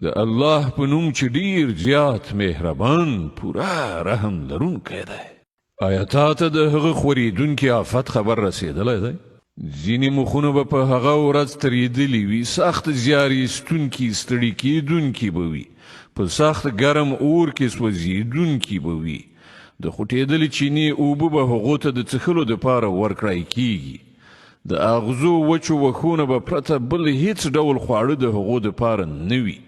د الله په نوم چې ډیر زیات مهربان پوره رحم لرونکی دی. آیا تا ته د هغه خورېدونکي آفت خبر رسېدلی دی؟ ځینې مخونه به په هغه ورځ ترېدلي وي، سخت زیار ایستونکي ستړي کېدونکي به وي، په سخت ګرم اور کې سوځېدونکي به وي. د خوټېدلې چینې اوبه به هغو ته د څښلو دپاره ورکړی کېږي. د اغزو وچو وښونه به پرته بل هیڅ ډول خواړه د هغو دپاره نه وي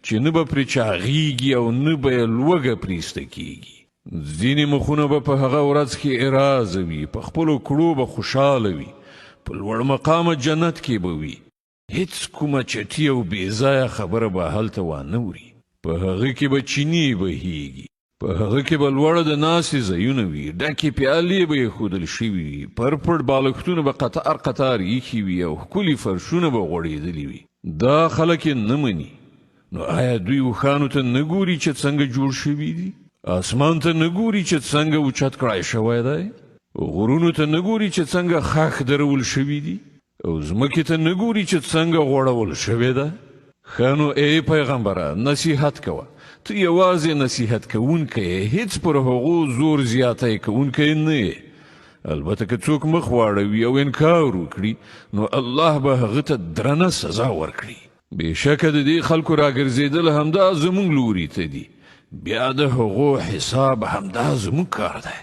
چې نه به پرې چاغېږي او نه به یې لوږه پرېسته کېږي. ځینې مخونه به په هغه ورځ کې اراضه وي، په خپلو کړو به خوشحاله وي، په لوړ مقامه جنت کې به وي. هیڅ کومه چټي او بېځایه خبره به هلته وانه وري. په هغه کې به چینې بهیږي، په هغه کې به لوړه د ناستې ځایونه وي، ډکې پیالې به ایښودل شوي وي، پړ بالښتونه به قطار قطار ایښي وي او ښکلي فرشونه به غوړېدلي وي. دا خلک یې نه مني. نو آیا دوی اوښانو ته نه ګوري چې څنګه جوړ شوي دي؟ اسمان ته نه ګوري چې څنګه اوچت کړای شوی دی؟ غرونو ته نه ګوري چې څنګه خاښ درول شوي دي؟ او ځمکې ته نه ګوري چې څنګه غوړول شوې ده؟ ښه نو ای پیغمبره، نصیحت کوه. ته یوازې نصیحت کوونکی یې، هیڅ پر هغو زور زیاتی کوونکی نه یې. البته که څوک مخ واړوي او انکار وکړي نو الله به هغه ته درنه سزا ورکړي. بېشکه د دې خلکو راګرځېدل همدا زموږ لوري ته دي، بیا د هغو حساب همدا زموږ کار دی.